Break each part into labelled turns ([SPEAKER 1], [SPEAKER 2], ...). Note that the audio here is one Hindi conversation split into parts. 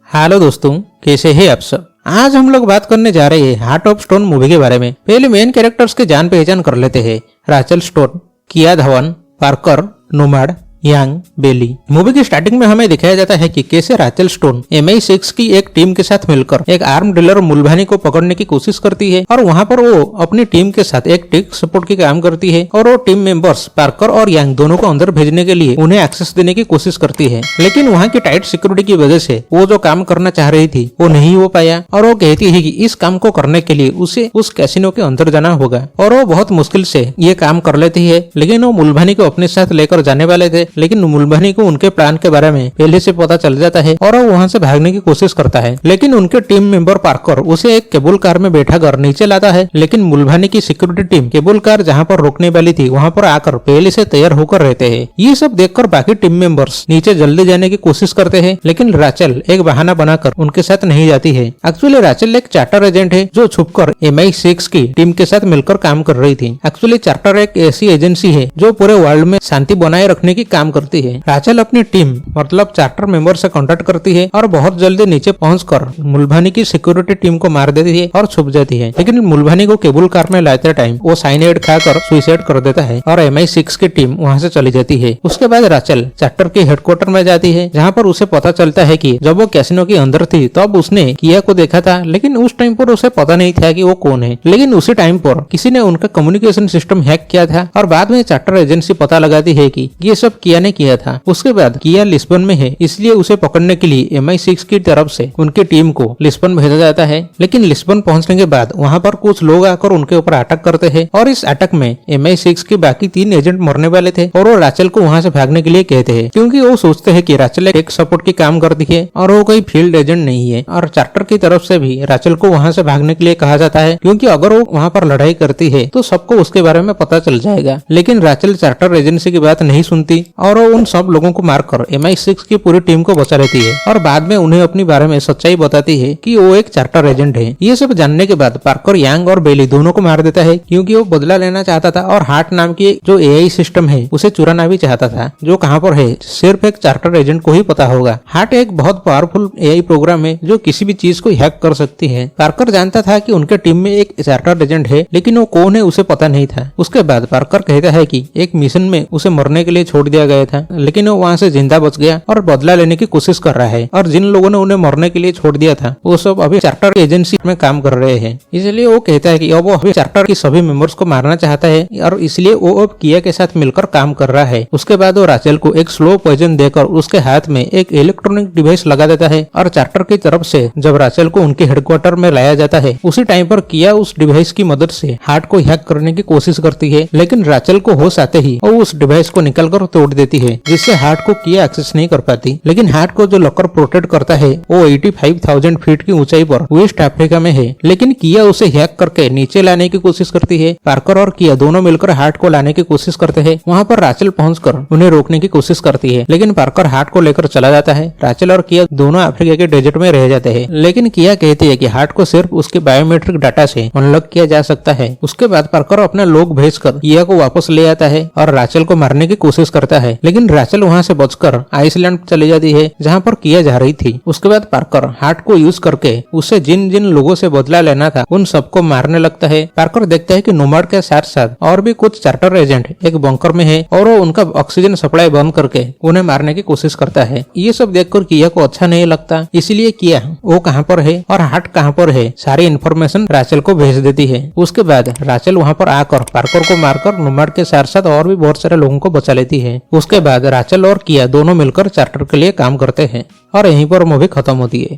[SPEAKER 1] हेलो दोस्तों, कैसे हैं आप सब। आज हम लोग बात करने जा रहे हैं हार्ट ऑफ स्टोन मूवी के बारे में। पहले मेन कैरेक्टर्स के जान पहचान कर लेते हैं। राचेल स्टोन, किया धवन, पार्कर, नोमैड, यांग, बेली। मूवी की स्टार्टिंग में हमें दिखाया जाता है कि कैसे राचेल स्टोन MI6 की एक टीम के साथ मिलकर एक आर्म डीलर मुलभानी को पकड़ने की कोशिश करती है और वहां पर वो अपनी टीम के साथ एक टेक सपोर्ट की काम करती है और वो टीम मेंबर्स पार्कर और यांग दोनों को अंदर भेजने के लिए उन्हें एक्सेस देने की कोशिश करती है। लेकिन वहां की टाइट सिक्योरिटी की वजह से वो जो काम करना चाह रही थी वो नहीं हो पाया और वो कहती है कि इस काम को करने के लिए उसे उस कैसीनो के अंदर जाना होगा और वो बहुत मुश्किल से ये काम कर लेती है। लेकिन वो मुलभानी को अपने साथ लेकर जाने वाले थे, लेकिन मुलभानी को उनके प्लान के बारे में पहले से पता चल जाता है और वो वहां से भागने की कोशिश करता है। लेकिन उनके टीम मेंबर पार्कर उसे एक केबल कार में बैठा कर नीचे लाता है। लेकिन मुलभानी की सिक्योरिटी टीम केबल कार जहां पर रोकने वाली थी वहां पर आकर पहले से तैयार होकर रहते हैं। ये सब देखकर बाकी टीम मेंबर्स नीचे जल्दी जाने की कोशिश करते हैं, लेकिन राचेल एक बहाना बनाकर उनके साथ नहीं जाती है। एक्चुअली राचेल एक चार्टर एजेंट है जो छुपकर MI6 की टीम के साथ मिलकर काम कर रही थी। एक्चुअली चार्टर एक ऐसी एजेंसी है जो पूरे वर्ल्ड में शांति बनाए रखने की काम करती है। राचेल अपनी टीम मतलब चार्टर मेंबर से कांटेक्ट करती है और बहुत जल्दी नीचे पहुंचकर मुलभानी की सिक्योरिटी टीम को मार देती है और छुप जाती है। लेकिन मुलभानी को केबल कार में लाते टाइम वो साइनाइड खाकर सुसाइड कर देता है और MI6 की टीम वहां से चली जाती है। उसके बाद राचेल चार्टर के हेडक्वार्टर में जाती है जहां पर उसे पता चलता है कि जब वो कैसीनो के अंदर थी तब उसने किया को देखा था, लेकिन उस टाइम पर उसे पता नहीं था कि वो कौन है। लेकिन उसी टाइम पर किसी ने उनका कम्युनिकेशन सिस्टम हैक किया था और बाद में चार्टर एजेंसी पता लगाती है कि ये सब किया ने किया था। उसके बाद किया लिस्बन में है, इसलिए उसे पकड़ने के लिए MI6 की तरफ से उनकी टीम को लिस्बन भेजा जाता है। लेकिन लिस्बन पहुंचने के बाद वहां पर कुछ लोग आकर उनके ऊपर अटैक करते हैं और इस अटैक में MI6 के बाकी 3 एजेंट मरने वाले थे और वो राचेल को वहां से भागने के लिए कहते हैं, क्योंकि वो सोचते हैं कि राचेल एक सपोर्ट की काम करती है और वो कोई फील्ड एजेंट नहीं है। और चार्टर की तरफ से भी राचेल को वहां से भागने के लिए कहा जाता है, क्योंकि अगर वो वहां पर लड़ाई करती है तो सबको उसके बारे में पता चल जाएगा। लेकिन राचेल चार्टर एजेंसी की बात नहीं सुनती और वो उन सब लोगों को मारकर MI6 की पूरी टीम को बचा लेती है और बाद में उन्हें अपने बारे में सच्चाई बताती है कि वो एक चार्टर एजेंट है। ये सब जानने के बाद पार्कर यांग और बेली दोनों को मार देता है, क्योंकि वो बदला लेना चाहता था और हार्ट नाम की जो AI सिस्टम है उसे चुराना भी चाहता था, जो कहां पर है सिर्फ एक चार्टर एजेंट को ही पता होगा। हार्ट एक बहुत पावरफुल AI प्रोग्राम है जो किसी भी चीज को हैक कर सकती है। पार्कर जानता था कि उनके टीम में एक चार्टर एजेंट है, लेकिन वो कौन है उसे पता नहीं था। उसके बाद पार्कर कहता है कि एक मिशन में उसे मरने के लिए छोड़ दिया गया था, लेकिन वो वहां से जिंदा बच गया और बदला लेने की कोशिश कर रहा है। और जिन लोगों ने उन्हें मरने के लिए छोड़ दिया था वो सब अभी चार्टर एजेंसी में काम कर रहे हैं। इसलिए वो कहता है कि अब वो अभी चार्टर की सभी मेंबर्स को मारना चाहता है और इसलिए वो अब किया के साथ मिलकर काम कर रहा है। उसके बाद वो राचेल को एक स्लो पॉइजन देकर उसके हाथ में एक इलेक्ट्रॉनिक डिवाइस लगा देता है और चार्टर की तरफ से जब राचेल को उनके हेडक्वार्टर में लाया जाता है उसी टाइम पर किया उस डिवाइस की मदद से हार्ट को हैक करने की कोशिश करती है। लेकिन राचेल को होश आते ही वो उस डिवाइस को निकलकर तोड़ देती है, जिससे हार्ट को किया एक्सेस नहीं कर पाती। लेकिन हार्ट को जो लॉकर प्रोटेक्ट करता है वो 85,000 फीट की ऊंचाई पर वेस्ट अफ्रीका में है। लेकिन किया उसे हैक करके नीचे लाने की कोशिश करती है। पार्कर और किया दोनों मिलकर हार्ट को लाने की कोशिश करते हैं। वहां पर राचेल पहुंचकर उन्हें रोकने की कोशिश करती है, लेकिन पार्कर हार्ट को लेकर चला जाता है। राचेल और किया दोनों अफ्रीका के डेजर्ट में रह जाते हैं, लेकिन किया कहती है कि हार्ट को सिर्फ उसके बायोमेट्रिक डाटा से अनलॉक किया जा सकता है। उसके बाद पार्कर अपने लोग भेजकर किया को वापस ले आता है और राचेल को मारने की कोशिश करता है। लेकिन राचेल वहां से बचकर आइसलैंड चली जाती है जहां पर किया जा रही थी। उसके बाद पार्कर हार्ट को यूज करके उसे जिन जिन लोगों से बदला लेना था उन सबको मारने लगता है। पार्कर देखता है कि नोमैड के साथ साथ और भी कुछ चार्टर एजेंट एक बंकर में है और वो उनका ऑक्सीजन सप्लाई बंद करके उन्हें मारने की कोशिश करता है। ये सब देखकर किया को अच्छा नहीं लगता, इसलिए किया वो कहां पर है और हार्ट कहां पर है सारी इन्फॉर्मेशन राचेल को भेज देती है। उसके बाद राचेल वहां पर आकर पार्कर को मारकर नोमैड के साथ साथ और भी बहुत सारे लोगों को बचा लेती है। उसके बाद राचेल और किया दोनों मिलकर चार्टर के लिए काम करते हैं और यहीं पर मूवी खत्म होती है।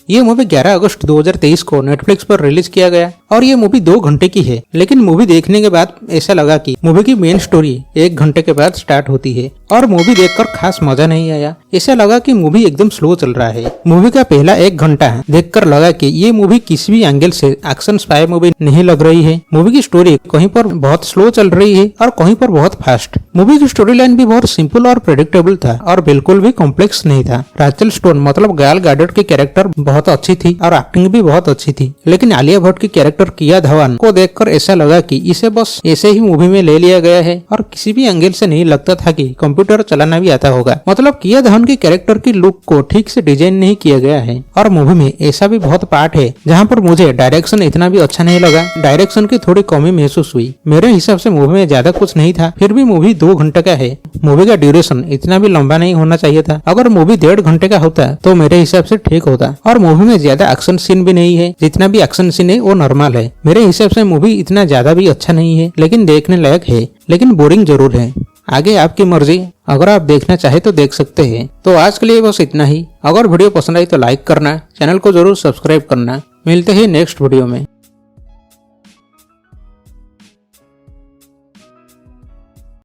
[SPEAKER 1] ये मूवी 11 अगस्त 2023 को नेटफ्लिक्स पर रिलीज किया गया और ये मूवी 2 घंटे की है। लेकिन मूवी देखने के बाद ऐसा लगा कि मूवी की मेन स्टोरी 1 घंटे के बाद स्टार्ट होती है और मूवी देखकर खास मजा नहीं आया। ऐसा लगा कि मूवी एकदम स्लो चल रहा है। मूवी का पहला 1 घंटा देखकर लगा कि ये मूवी किसी भी एंगल से एक्शन स्पाई मूवी नहीं लग रही है। मूवी की स्टोरी कहीं पर बहुत स्लो चल रही है और कहीं पर बहुत फास्ट। मूवी की स्टोरी लाइन भी बहुत सिंपल और प्रेडिक्टेबल था और बिल्कुल भी कॉम्प्लेक्स नहीं था। राचेल स्टोन मतलब गाल गाडोट की कैरेक्टर बहुत अच्छी थी और एक्टिंग भी बहुत अच्छी थी। लेकिन आलिया भट्ट की कैरेक्टर किया धवन को देखकर ऐसा लगा कि इसे बस ऐसे ही मूवी में ले लिया गया है और किसी भी एंगल से नहीं लगता था कि कंप्यूटर चलाना भी आता होगा। मतलब किया धवन के कैरेक्टर की लुक को ठीक से डिजाइन नहीं किया गया है। और मूवी में ऐसा भी बहुत पार्ट है जहाँ पर मुझे डायरेक्शन इतना भी अच्छा नहीं लगा, डायरेक्शन की थोड़ी कमी महसूस हुई। मेरे हिसाब से मूवी में ज्यादा कुछ नहीं था, फिर भी मूवी 2 घंटे का है। मूवी का ड्यूरेशन इतना भी लंबा नहीं होना चाहिए था। अगर मूवी 1.5 घंटे का होता तो मेरे हिसाब से ठीक होता। और मूवी में ज्यादा एक्शन सीन भी नहीं है, जितना भी एक्शन सीन है वो नॉर्मल है। मेरे हिसाब से मूवी इतना ज्यादा भी अच्छा नहीं है, लेकिन देखने लायक है, लेकिन बोरिंग जरूर है। आगे आपकी मर्जी, अगर आप देखना चाहे तो देख सकते हैं। तो आज के लिए बस इतना ही। अगर वीडियो पसंद आई तो लाइक करना, चैनल को जरूर सब्सक्राइब करना। मिलते हैं नेक्स्ट वीडियो में।